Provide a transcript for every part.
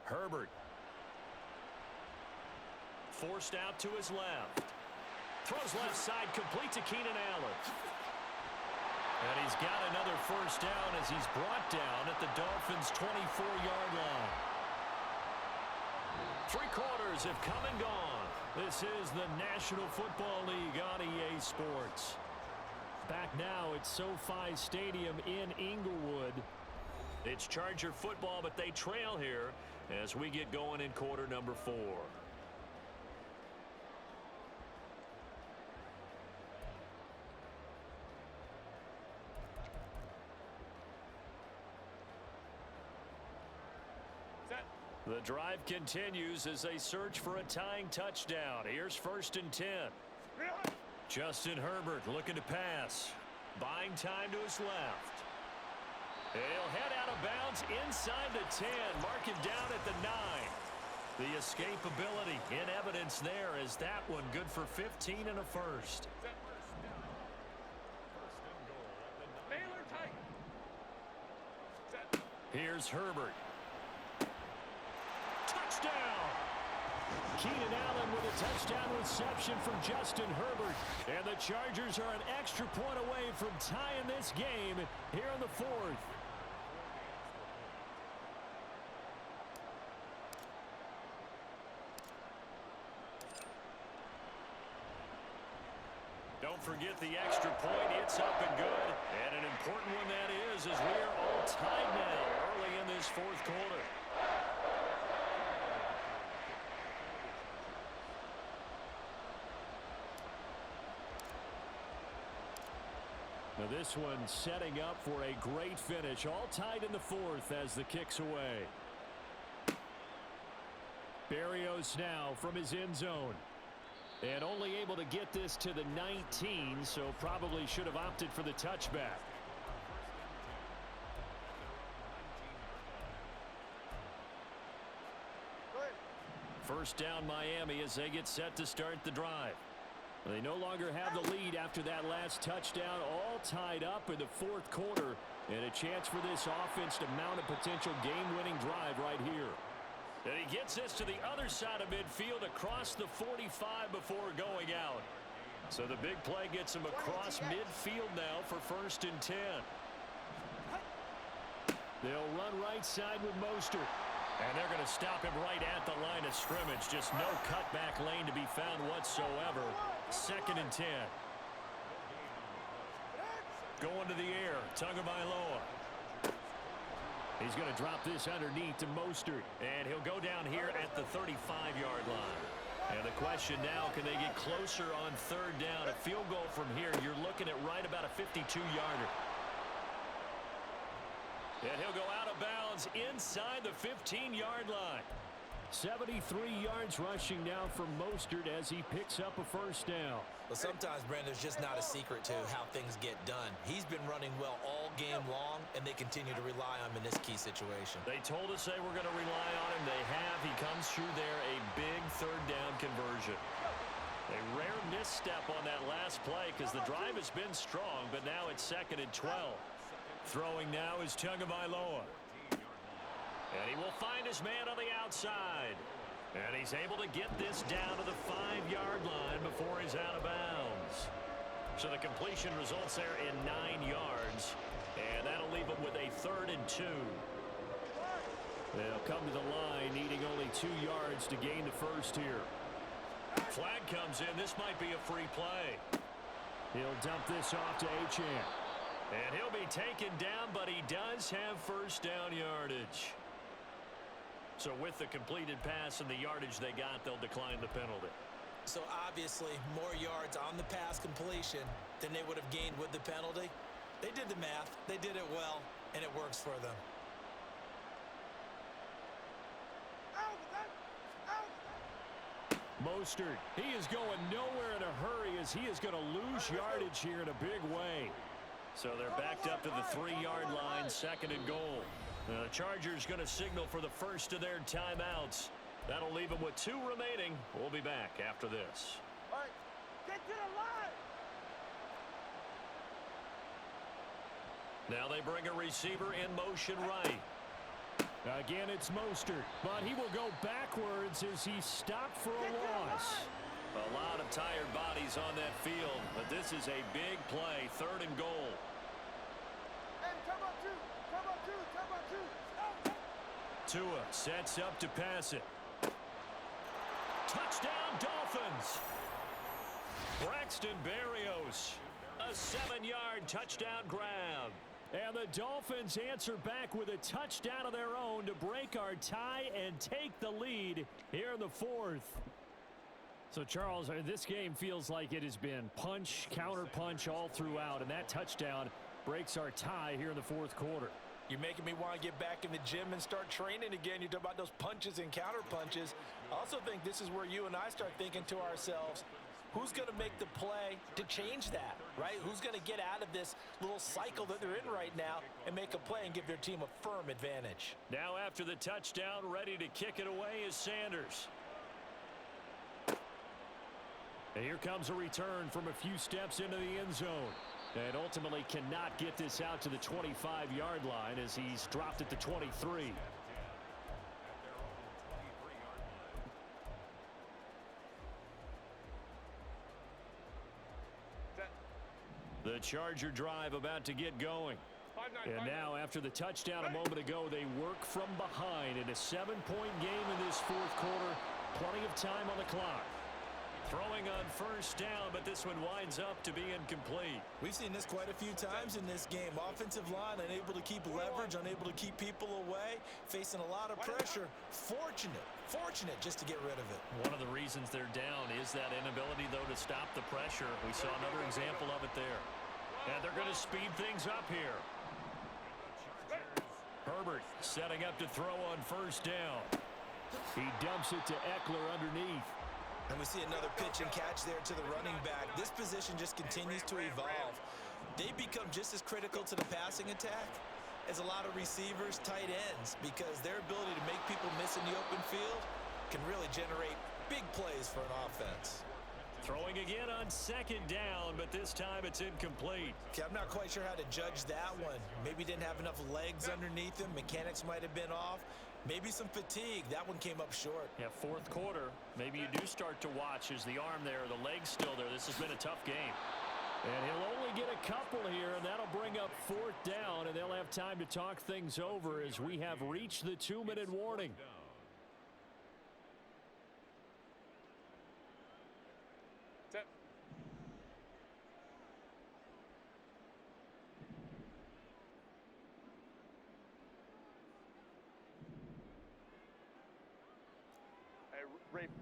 Herbert. Forced out to his left. Throws left side, complete to Keenan Allen. And he's got another first down as he's brought down at the Dolphins' 24-yard line. 3 quarters have come and gone. This is the National Football League on EA Sports. Back now at SoFi Stadium in Inglewood. It's Charger football, but they trail here as we get going in quarter number 4. The drive continues as they search for a tying touchdown. Here's 1st and 10. Justin Herbert looking to pass. Buying time to his left. He'll head out of bounds inside the 10. Mark him down at the 9. The escapability in evidence there as that one good for 15 and a first. Here's Herbert. Touchdown! Keenan Allen with a touchdown reception from Justin Herbert. And the Chargers are an extra point away from tying this game here in the 4th. Don't forget the extra point. It's up and good. And an important one that is as we are all tied now early in this 4th quarter. Now this one setting up for a great finish. All tied in the 4th as the kick's away. Berrios now from his end zone. And only able to get this to the 19, so probably should have opted for the touchback. First down Miami as they get set to start the drive. They no longer have the lead after that last touchdown, all tied up in the 4th quarter, and a chance for this offense to mount a potential game-winning drive right here. And he gets this to the other side of midfield across the 45 before going out. So the big play gets him across midfield now for 1st and 10. They'll run right side with Mostert. And they're going to stop him right at the line of scrimmage. Just no cutback lane to be found whatsoever. 2nd and 10. Going to the air. Tagovailoa. He's going to drop this underneath to Mostert. And he'll go down here at the 35-yard line. And the question now, can they get closer on 3rd down? A field goal from here, you're looking at right about a 52-yarder. And he'll go out of bounds inside the 15-yard line. 73 yards rushing now from Mostert as he picks up a first down. Well, sometimes, Brandon, there's just not a secret to how things get done. He's been running well all game long, and they continue to rely on him in this key situation. They told us they were going to rely on him. They have. He comes through there, a big 3rd down conversion. A rare misstep on that last play because the drive has been strong, but now it's 2nd and 12. Throwing now is Tagovailoa. And he will find his man on the outside. And he's able to get this down to the 5-yard line before he's out of bounds. So the completion results there in 9 yards. And that'll leave him with a 3rd and 2. They'll come to the line needing only 2 yards to gain the first here. Flag comes in. This might be a free play. He'll dump this off to Achane. And he'll be taken down, but he does have 1st down yardage. So with the completed pass and the yardage they got, they'll decline the penalty. So obviously more yards on the pass completion than they would have gained with the penalty. They did the math. They did it well, and it works for them. Mostert, he is going nowhere in a hurry as he is going to lose yardage here in a big way. So they're backed up to the 3-yard line, 2nd and goal. The Chargers going to signal for the first of their timeouts. That'll leave them with 2 remaining. We'll be back after this. All right, get to the line. Now they bring a receiver in motion right. Again, it's Mostert, but he will go backwards as he stopped for a loss. A lot of tired bodies on that field, but this is a big play, 3rd and goal. Hey, come on, two. Tua sets up to pass it. Touchdown, Dolphins. Braxton Berrios, a 7-yard touchdown grab. And the Dolphins answer back with a touchdown of their own to break our tie and take the lead here in the 4th. So, Charles, this game feels like it has been punch, counter-punch all throughout, and that touchdown breaks our tie here in the 4th quarter. You're making me want to get back in the gym and start training again. You talk about those punches and counter punches. I also think this is where you and I start thinking to ourselves, who's going to make the play to change that, right? Who's going to get out of this little cycle that they're in right now and make a play and give their team a firm advantage? Now after the touchdown, ready to kick it away is Sanders. And here comes a return from a few steps into the end zone. And ultimately cannot get this out to the 25-yard line as he's dropped at the 23. The Charger drive about to get going. And now after the touchdown a moment ago, they work from behind in a 7-point game in this 4th quarter. Plenty of time on the clock. Throwing on 1st down, but this one winds up to be incomplete. We've seen this quite a few times in this game. Offensive line unable to keep leverage, unable to keep people away, facing a lot of pressure. Fortunate just to get rid of it. One of the reasons they're down is that inability, though, to stop the pressure. We saw another example of it there. And they're going to speed things up here. Herbert setting up to throw on 1st down. He dumps it to Eckler underneath. And we see another pitch and catch there to the running back. This position just continues to evolve. They become just as critical to the passing attack as a lot of receivers, tight ends, because their ability to make people miss in the open field can really generate big plays for an offense. Throwing again on 2nd down, but this time it's incomplete. Okay, I'm not quite sure how to judge that one. Maybe didn't have enough legs underneath him. Mechanics might have been off. Maybe some fatigue. That one came up short. Yeah, 4th quarter. Maybe you do start to watch as the arm there, the leg's still there. This has been a tough game. And he'll only get a couple here, and that'll bring up 4th down, and they'll have time to talk things over as we have reached the 2-minute warning.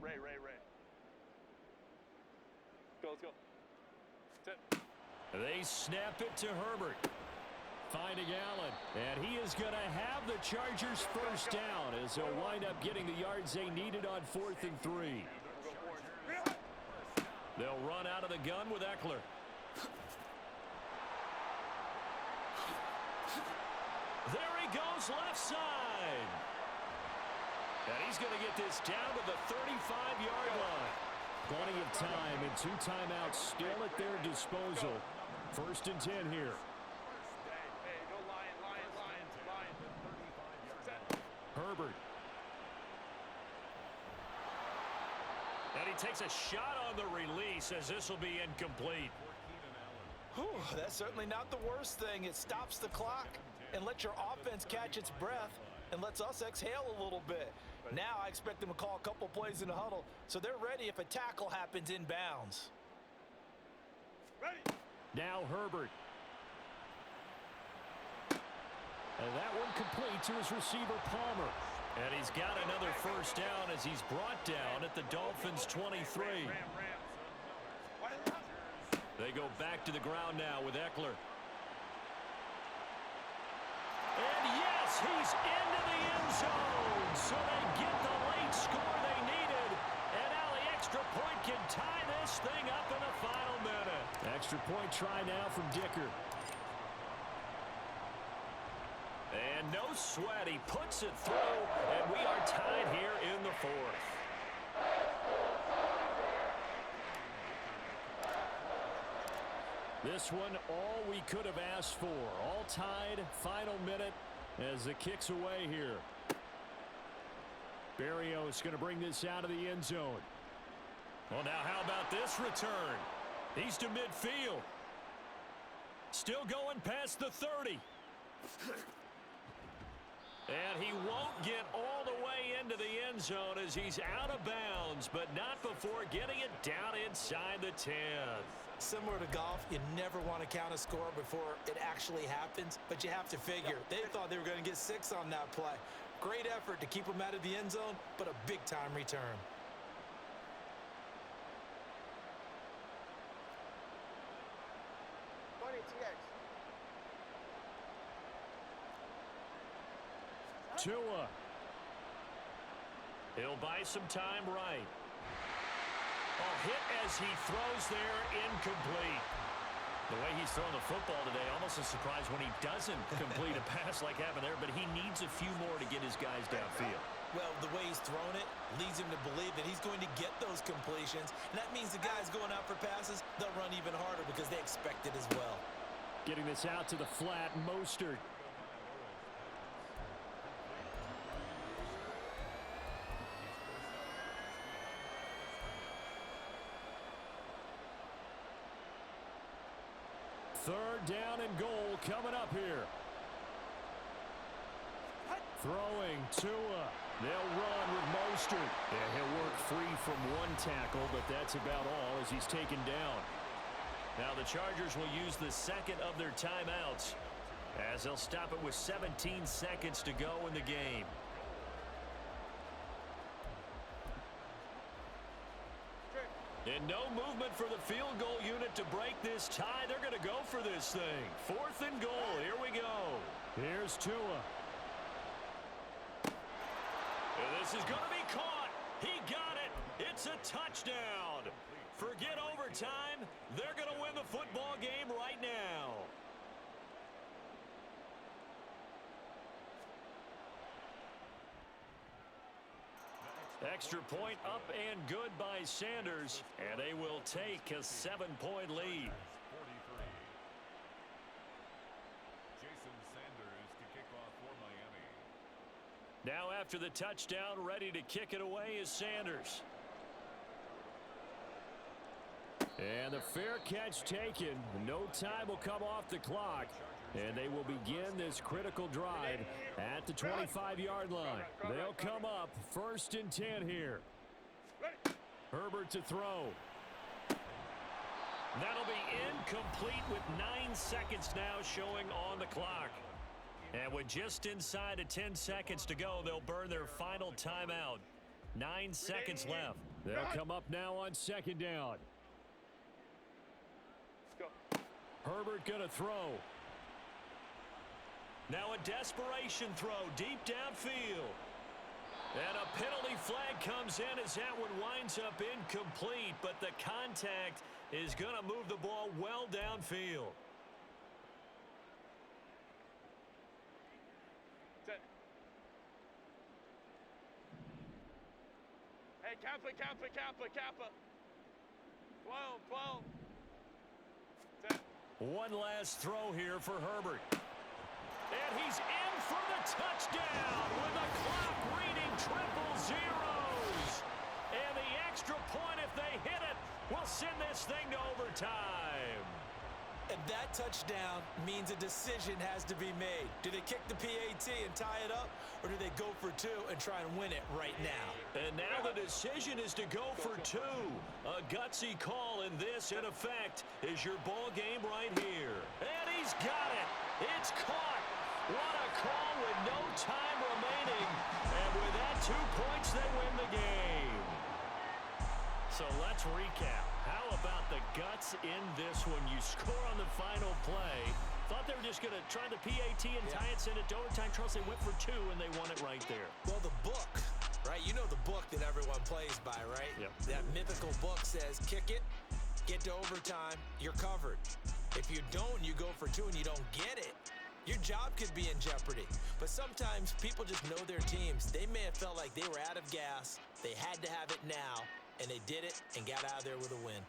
Ray. Let's go. They snap it to Herbert. Finding Allen. And he is going to have the Chargers 1st down as they'll wind up getting the yards they needed on 4th and 3. They'll run out of the gun with Eckler. There he goes, left side. And he's going to get this down to the 35-yard line. Plenty of time and 2 timeouts still at their disposal. 1st and 10 here. Hey, go line. Herbert. And he takes a shot on the release as this will be incomplete. Whew, that's certainly not the worst thing. It stops the clock and lets your offense catch its breath and lets us exhale a little bit. Now I expect them to call a couple plays in the huddle so they're ready if a tackle happens inbounds. Ready. Now Herbert. And that one complete to his receiver Palmer. And he's got another 1st down as he's brought down at the Dolphins 23. They go back to the ground now with Eckler. And yes, he's into the end zone. So they get the late score they needed. And now the extra point can tie this thing up in the final minute. Extra point try now from Dicker. And no sweat, he puts it through, and we are tied here in the 4th. This one, all we could have asked for. All tied, final minute, as it kicks away here. Berrios going to bring this out of the end zone. Well, now how about this return? He's to midfield. Still going past the 30. And he won't get all the way into the end zone as he's out of bounds, but not before getting it down inside the 10. Similar to golf, you never want to count a score before it actually happens, but you have to figure. They thought they were going to get 6 on that play. Great effort to keep them out of the end zone, but a big-time return. Tua. He'll buy some time right. Oh, hit as he throws there, incomplete. The way he's throwing the football today, almost a surprise when he doesn't complete a pass like happened there, but he needs a few more to get his guys downfield. Well, the way he's thrown it leads him to believe that he's going to get those completions, and that means the guys going out for passes, they'll run even harder because they expect it as well. Getting this out to the flat, Mostert. Third down and goal coming up here. Throwing Tua. They'll run with Mostert. Yeah, he'll work free from one tackle, but that's about all as he's taken down. Now the Chargers will use the second of their timeouts as they'll stop it with 17 seconds to go in the game. And no movement for the field goal unit to break this tie. They're going to go for this thing. 4th and goal. Here we go. Here's Tua. And this is going to be caught. He got it. It's a touchdown. Forget overtime. They're going to win the football game right now. Extra point up and good by Sanders, and they will take a 7-point lead. Jason Sanders to kick off for Miami. Now after the touchdown, ready to kick it away is Sanders. And the fair catch taken. No time will come off the clock. And they will begin this critical drive at the 25-yard line. They'll come up 1st and 10 here. Herbert to throw. That'll be incomplete with 9 seconds now showing on the clock. And with just inside of 10 seconds to go, they'll burn their final timeout. 9 seconds left. They'll come up now on 2nd down. Herbert gonna throw. Now a desperation throw deep downfield. And a penalty flag comes in as that one winds up incomplete, but the contact is going to move the ball well downfield. Hey, Kappa. 12. 10. One last throw here for Herbert. And he's in for the touchdown with the clock reading triple zeros. And the extra point, if they hit it, will send this thing to overtime. And that touchdown means a decision has to be made. Do they kick the PAT and tie it up, or do they go for 2 and try and win it right now? And now the decision is to go for 2. A gutsy call, and this, in effect, is your ball game right here. And he's got it. It's caught. What a call with no time remaining. And with that 2 points, they win the game. So let's recap. How about the guts in this one? You score on the final play. Thought they were just going to try the PAT and tie it, send it to overtime. Charles, they went for 2, and they won it right there. Well, the book, right? You know the book that everyone plays by, right? Yep. That mythical book says, kick it, get to overtime, you're covered. If you don't, you go for 2 and you don't get it, your job could be in jeopardy. But sometimes people just know their teams. They may have felt like they were out of gas. They had to have it now, and they did it and got out of there with a win.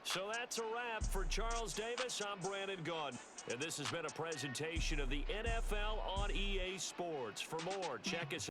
So that's a wrap for Charles Davis. I'm Brandon Gaudin, and this has been a presentation of the NFL on EA Sports. For more, check us out.